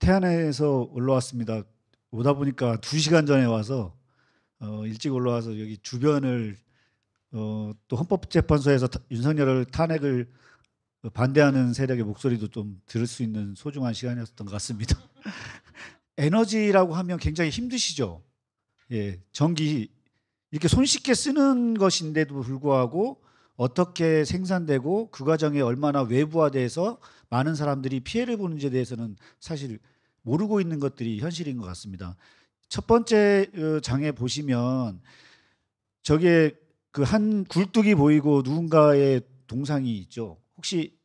태안에서 올라왔습니다. 오다 보니까 2시간 전에 와서 일찍 올라와서 여기 주변을 또 헌법재판소에서 윤석열을 탄핵을 반대하는 세력의 목소리도 좀 들을 수 있는 소중한 시간이었던 것 같습니다. 에너지라고 하면 굉장히 힘드시죠. 예, 전기 이렇게 손쉽게 쓰는 것인데도 불구하고 어떻게 생산되고 그 과정에 얼마나 외부화돼서 많은 사람들이 피해를 보는지에 대해서는 사실 모르고 있는 것들이 현실인 것 같습니다. 첫 번째 장에 보시면 저게 그 한 굴뚝이 보이고 누군가의 동상이 있죠. 혹시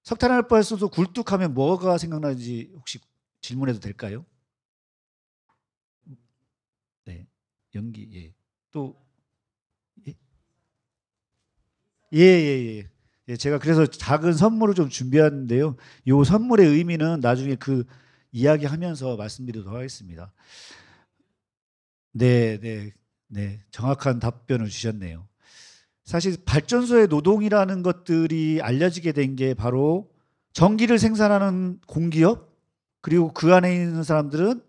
석탄화발전소 굴뚝하면 뭐가 생각나는지 혹시 질문해도 될까요? 네, 연기. 예. 또 예, 예, 예, 예. 예, 제가 그래서 작은 선물을 좀 준비했는데요. 이 선물의 의미는 나중에 그 이야기하면서 말씀드리도록 하겠습니다. 네, 네, 네. 정확한 답변을 주셨네요. 사실 발전소의 노동이라는 것들이 알려지게 된 게 바로 전기를 생산하는 공기업 그리고 그 안에 있는 사람들은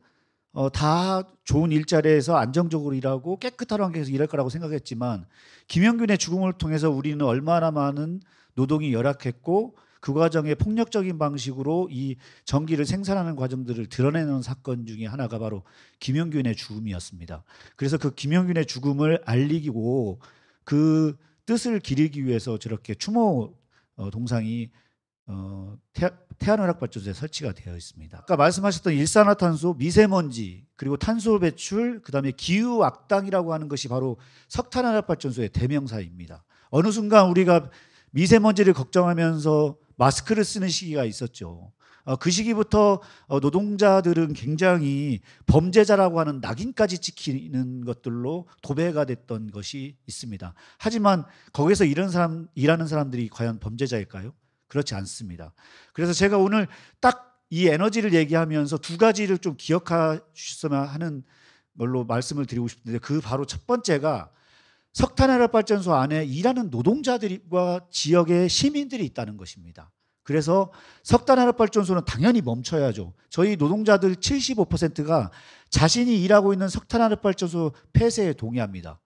다 좋은 일자리에서 안정적으로 일하고 깨끗한 환경에서 일할 거라고 생각했지만 김영균의 죽음을 통해서 우리는 얼마나 많은 노동이 열악했고 그 과정에 폭력적인 방식으로 이 전기를 생산하는 과정들을 드러내는 사건 중에 하나가 바로 김영균의 죽음이었습니다. 그래서 그 김영균의 죽음을 알리고 그 뜻을 기리기 위해서 저렇게 추모 동상이 태안화력발전소에 설치가 되어 있습니다. 아까 말씀하셨던 일산화탄소, 미세먼지, 그리고 탄소 배출, 그다음에 기후 악당이라고 하는 것이 바로 석탄화력발전소의 대명사입니다. 어느 순간 우리가 미세먼지를 걱정하면서 마스크를 쓰는 시기가 있었죠. 그 시기부터 노동자들은 굉장히 범죄자라고 하는 낙인까지 찍히는 것들로 도배가 됐던 것이 있습니다. 하지만 거기서 일하는 사람들이 과연 범죄자일까요? 그렇지 않습니다. 그래서 제가 오늘 딱 이 에너지를 얘기하면서 두 가지를 좀 기억하셨으면 하는 걸로 말씀을 드리고 싶은데 그 바로 첫 번째가 석탄화력발전소 안에 일하는 노동자들과 지역의 시민들이 있다는 것입니다. 그래서 석탄화력발전소는 당연히 멈춰야죠. 저희 노동자들 75%가 자신이 일하고 있는 석탄화력발전소 폐쇄에 동의합니다.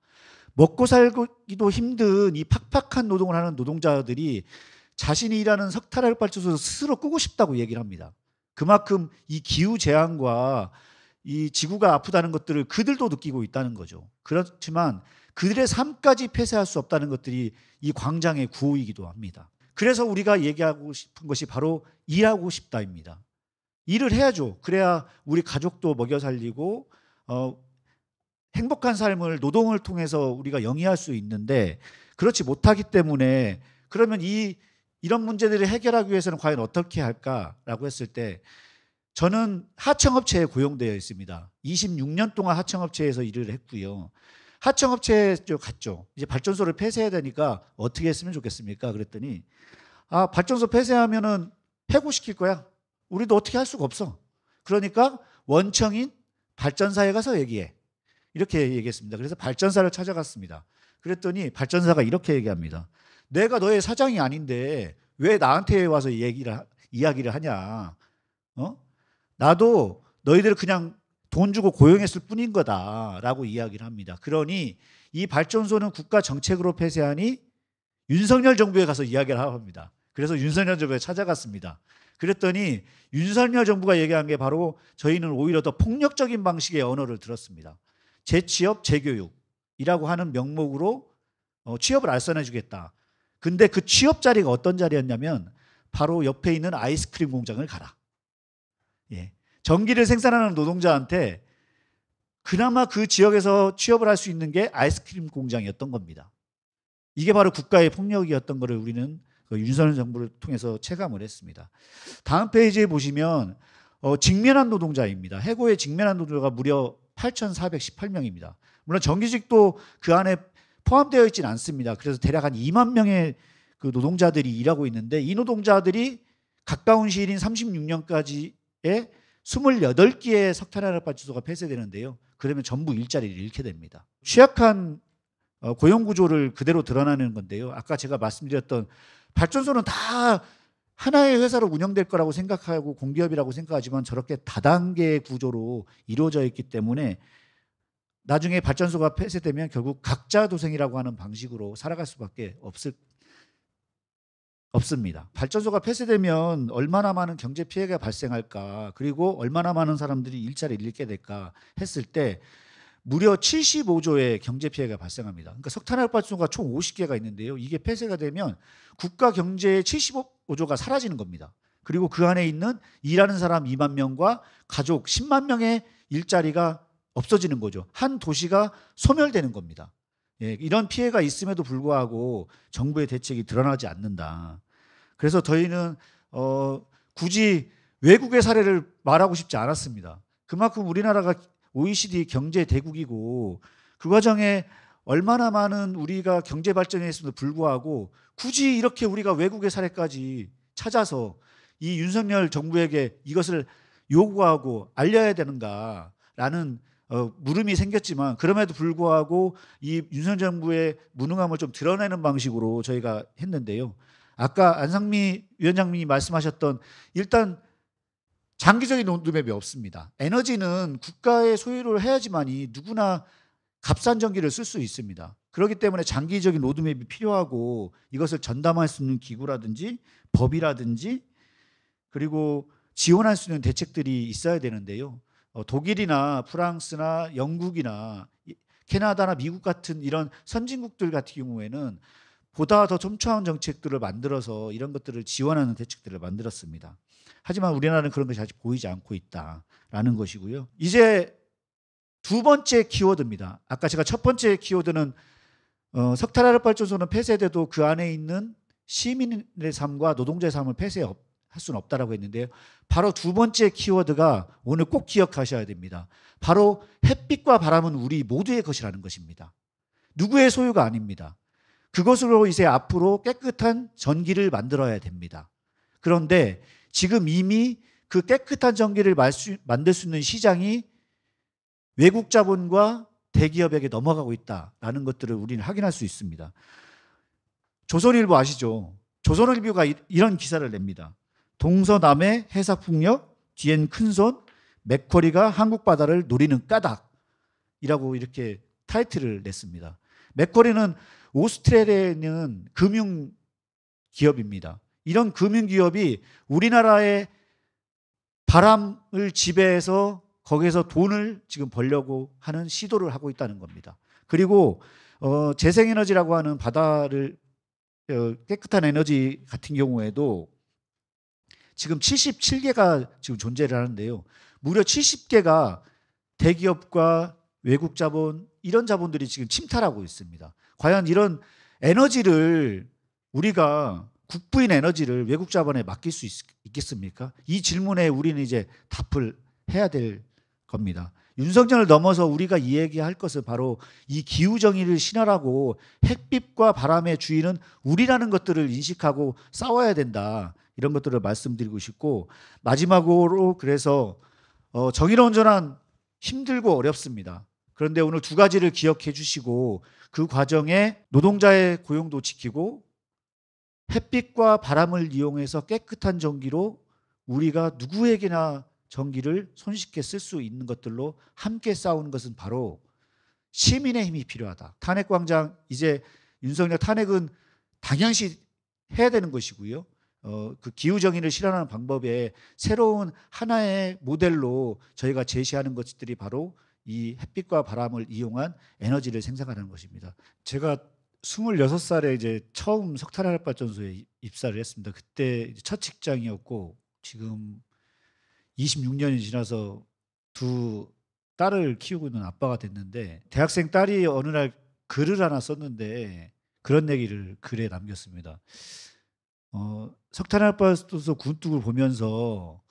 먹고 살기도 힘든 이 팍팍한 노동을 하는 노동자들이 자신이 일하는 석탄화력발전소를 스스로 끄고 싶다고 얘기를 합니다. 그만큼 이 기후재앙과 이 지구가 아프다는 것들을 그들도 느끼고 있다는 거죠. 그렇지만 그들의 삶까지 폐쇄할 수 없다는 것들이 이 광장의 구호이기도 합니다. 그래서 우리가 얘기하고 싶은 것이 바로 일하고 싶다입니다. 일을 해야죠. 그래야 우리 가족도 먹여 살리고 행복한 삶을 노동을 통해서 우리가 영위할 수 있는데 그렇지 못하기 때문에 그러면 이런 문제들을 해결하기 위해서는 과연 어떻게 할까라고 했을 때 저는 하청업체에 고용되어 있습니다. 26년 동안 하청업체에서 일을 했고요. 하청업체에 갔죠. 이제 발전소를 폐쇄해야 되니까 어떻게 했으면 좋겠습니까? 그랬더니 발전소 폐쇄하면은 해고시킬 거야. 우리도 어떻게 할 수가 없어. 그러니까 원청인 발전사에 가서 얘기해. 이렇게 얘기했습니다. 그래서 발전사를 찾아갔습니다. 그랬더니 발전사가 이렇게 얘기합니다. 내가 너의 사장이 아닌데 왜 나한테 와서 이야기를 하냐. 나도 너희들을 그냥 돈 주고 고용했을 뿐인 거다라고 이야기를 합니다. 그러니 이 발전소는 국가 정책으로 폐쇄하니 윤석열 정부에 가서 이야기를 하고 합니다. 그래서 윤석열 정부에 찾아갔습니다. 그랬더니 윤석열 정부가 얘기한 게 바로 저희는 오히려 더 폭력적인 방식의 언어를 들었습니다. 재취업, 재교육이라고 하는 명목으로 취업을 알선해 주겠다. 근데 그 취업 자리가 어떤 자리였냐면 바로 옆에 있는 아이스크림 공장을 가라. 예. 전기를 생산하는 노동자한테 그나마 그 지역에서 취업을 할 수 있는 게 아이스크림 공장이었던 겁니다. 이게 바로 국가의 폭력이었던 것을 우리는 윤석열 정부를 통해서 체감을 했습니다. 다음 페이지에 보시면 직면한 노동자입니다. 해고에 직면한 노동자가 무려 8,418명입니다. 물론 정규직도 그 안에 포함되어 있지는 않습니다. 그래서 대략 한 2만 명의 그 노동자들이 일하고 있는데 이 노동자들이 가까운 시일인 36년까지의 28개의 석탄화력발전소가 폐쇄되는데요. 그러면 전부 일자리를 잃게 됩니다. 취약한 고용 구조를 그대로 드러나는 건데요. 아까 제가 말씀드렸던 발전소는 다 하나의 회사로 운영될 거라고 생각하고 공기업이라고 생각하지만 저렇게 다단계 구조로 이루어져 있기 때문에 나중에 발전소가 폐쇄되면 결국 각자 도생이라고 하는 방식으로 살아갈 수밖에 없습니다. 발전소가 폐쇄되면 얼마나 많은 경제 피해가 발생할까, 그리고 얼마나 많은 사람들이 일자리를 잃게 될까 했을 때 무려 75조의 경제 피해가 발생합니다. 그러니까 석탄화력 발전소가 총 50개가 있는데요. 이게 폐쇄가 되면 국가 경제의 75조가 사라지는 겁니다. 그리고 그 안에 있는 일하는 사람 2만 명과 가족 10만 명의 일자리가 없어지는 거죠. 한 도시가 소멸되는 겁니다. 예, 이런 피해가 있음에도 불구하고 정부의 대책이 드러나지 않는다. 그래서 저희는 굳이 외국의 사례를 말하고 싶지 않았습니다. 그만큼 우리나라가 OECD 경제 대국이고 그 과정에 얼마나 많은 우리가 경제 발전이 했음에도 불구하고 굳이 이렇게 우리가 외국의 사례까지 찾아서 이 윤석열 정부에게 이것을 요구하고 알려야 되는가라는 물음이 생겼지만, 그럼에도 불구하고 이 윤석열 정부의 무능함을 좀 드러내는 방식으로 저희가 했는데요. 아까 안상미 위원장님이 말씀하셨던, 일단 장기적인 로드맵이 없습니다. 에너지는 국가의 소유를 해야지만이 누구나 값싼 전기를 쓸 수 있습니다. 그렇기 때문에 장기적인 로드맵이 필요하고 이것을 전담할 수 있는 기구라든지 법이라든지 그리고 지원할 수 있는 대책들이 있어야 되는데요. 독일이나 프랑스나 영국이나 캐나다나 미국 같은 이런 선진국들 같은 경우에는 보다 더 촘촘한 정책들을 만들어서 이런 것들을 지원하는 대책들을 만들었습니다. 하지만 우리나라는 그런 것이 아직 보이지 않고 있다라는 것이고요. 이제 두 번째 키워드입니다. 아까 제가 첫 번째 키워드는 석탄화력 발전소는 폐쇄돼도 그 안에 있는 시민의 삶과 노동자의 삶을 폐쇄할 수는 없다라고 했는데요. 바로 두 번째 키워드가 오늘 꼭 기억하셔야 됩니다. 바로 햇빛과 바람은 우리 모두의 것이라는 것입니다. 누구의 소유가 아닙니다. 그것으로 이제 앞으로 깨끗한 전기를 만들어야 됩니다. 그런데 지금 이미 그 깨끗한 전기를 만들 수 있는 시장이 외국 자본과 대기업에게 넘어가고 있다라는 것들을 우리는 확인할 수 있습니다. 조선일보 아시죠? 조선일보가 이런 기사를 냅니다. 동서남의 해사 풍력, 뒤엔 큰손, 맥쿼리가 한국 바다를 노리는 까닭이라고 이렇게 타이틀을 냈습니다. 맥쿼리는 오스트레일리아에 있는 금융 기업입니다. 이런 금융 기업이 우리나라의 바람을 지배해서 거기에서 돈을 지금 벌려고 하는 시도를 하고 있다는 겁니다. 그리고 재생에너지라고 하는 바다를 깨끗한 에너지 같은 경우에도 지금 77개가 지금 존재를 하는데요. 무려 70개가 대기업과 외국 자본, 이런 자본들이 지금 침탈하고 있습니다. 과연 이런 에너지를 우리가 국부인 에너지를 외국 자본에 맡길 수 있겠습니까? 이 질문에 우리는 이제 답을 해야 될 겁니다. 윤석열을 넘어서 우리가 이야기할 것은 바로 이 기후정의를 신화라고 햇빛과 바람의 주인은 우리라는 것들을 인식하고 싸워야 된다. 이런 것들을 말씀드리고 싶고, 마지막으로 그래서 정의로운 전환 힘들고 어렵습니다. 그런데 오늘 두 가지를 기억해 주시고 그 과정에 노동자의 고용도 지키고 햇빛과 바람을 이용해서 깨끗한 전기로 우리가 누구에게나 전기를 손쉽게 쓸 수 있는 것들로 함께 싸우는 것은 바로 시민의 힘이 필요하다. 탄핵광장, 이제 윤석열 탄핵은 당연시 해야 되는 것이고요. 그 기후정의를 실현하는 방법에 새로운 하나의 모델로 저희가 제시하는 것들이 바로 이 햇빛과 바람을 이용한 에너지를 생산하는 것입니다. 제가 26살에 이제 처음 석탄화력 발전소에 입사를 했습니다. 그때 첫 직장이었고 지금 26년이 지나서 두 딸을 키우고 있는 아빠가 됐는데, 대학생 딸이 어느 날 글을 하나 썼는데 그런 얘기를 글에 남겼습니다. 석탄화력 발전소 굴뚝을 보면서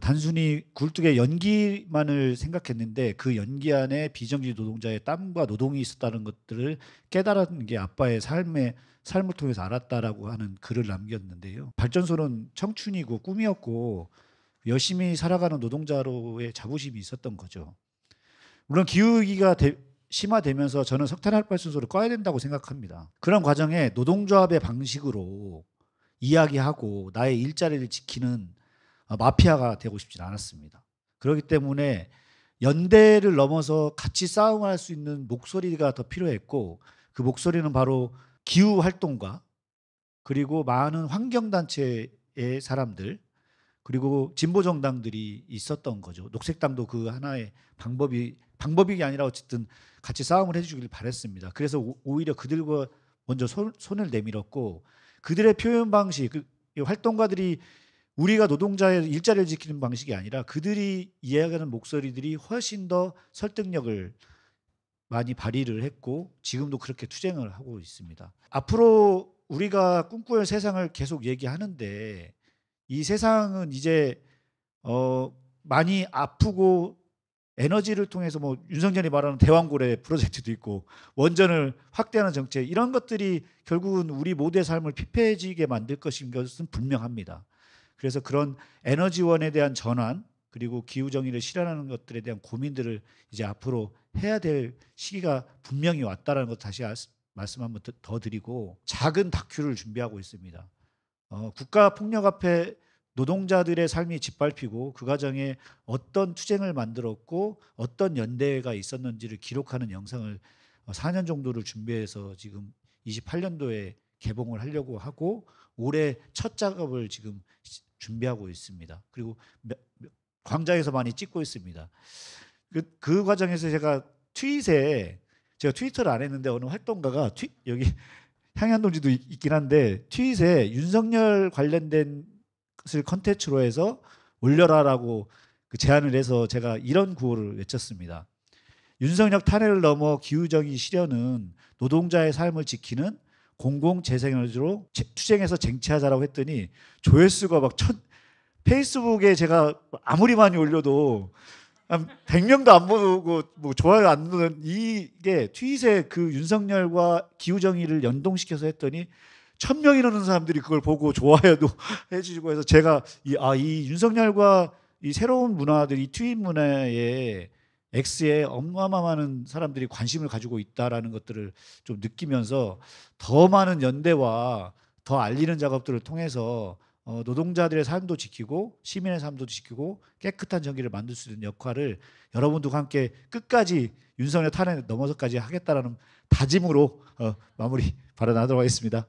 단순히 굴뚝의 연기만을 생각했는데 그 연기 안에 비정규 노동자의 땀과 노동이 있었다는 것들을 깨달은 게 아빠의 삶을 통해서 알았다라고 하는 글을 남겼는데요. 발전소는 청춘이고 꿈이었고 열심히 살아가는 노동자로의 자부심이 있었던 거죠. 물론 기후위기가 심화되면서 저는 석탄화력 발전소를 꺼야 된다고 생각합니다. 그런 과정에 노동조합의 방식으로 이야기하고 나의 일자리를 지키는 마피아가 되고 싶진 않았습니다. 그렇기 때문에 연대를 넘어서 같이 싸움할 수 있는 목소리가 더 필요했고, 그 목소리는 바로 기후 활동가, 그리고 많은 환경단체의 사람들, 그리고 진보 정당들이 있었던 거죠. 녹색당도 그 하나의 방법이 아니라 어쨌든 같이 싸움을 해주길 바랬습니다. 그래서 오히려 그들과 먼저 손을 내밀었고, 그들의 표현 방식, 이 활동가들이 우리가 노동자의 일자리를 지키는 방식이 아니라 그들이 이야기하는 목소리들이 훨씬 더 설득력을 많이 발휘를 했고, 지금도 그렇게 투쟁을 하고 있습니다. 앞으로 우리가 꿈꾸는 세상을 계속 얘기하는데, 이 세상은 이제 많이 아프고, 에너지를 통해서 뭐 윤석열이 말하는 대왕고래 프로젝트도 있고, 원전을 확대하는 정책, 이런 것들이 결국은 우리 모두의 삶을 피폐해지게 만들 것인 것은 분명합니다. 그래서 그런 에너지원에 대한 전환, 그리고 기후 정의를 실현하는 것들에 대한 고민들을 이제 앞으로 해야 될 시기가 분명히 왔다라는 것 다시 말씀 한번 더 드리고, 작은 다큐를 준비하고 있습니다. 국가 폭력 앞에 노동자들의 삶이 짓밟히고 그 과정에 어떤 투쟁을 만들었고 어떤 연대가 있었는지를 기록하는 영상을 4년 정도를 준비해서 지금 28년도에 개봉을 하려고 하고, 올해 첫 작업을 지금 준비하고 있습니다. 그리고 광장에서 많이 찍고 있습니다. 그 과정에서 제가 트윗을 안 했는데 어느 활동가가 여기 향연동지도 있긴 한데 트윗에 윤석열 관련된 것을 컨텐츠로 해서 올려라라고 그 제안을 해서 제가 이런 구호를 외쳤습니다. 윤석열 탄핵을 넘어 기후정의 실현은 노동자의 삶을 지키는 공공재생에너지로 투쟁해서 쟁취하자라고 했더니 조회수가 막 페이스북에 제가 아무리 많이 올려도 100명도 안 보고 뭐 좋아요 안 누르는, 이게 트윗에 그 윤석열과 기후정의를 연동시켜서 했더니 1000명이 넘는 사람들이 그걸 보고 좋아요도 해주시고 해서, 제가 이 윤석열과 이 새로운 문화들, 이 트윗 문화에 X에 어마어마한 사람들이 관심을 가지고 있다라는 것들을 좀 느끼면서 더 많은 연대와 더 알리는 작업들을 통해서 노동자들의 삶도 지키고 시민의 삶도 지키고 깨끗한 정의를 만들 수 있는 역할을 여러분들과 함께 끝까지 윤석열 탄핵 넘어서까지 하겠다라는 다짐으로 마무리 발언하도록 하겠습니다.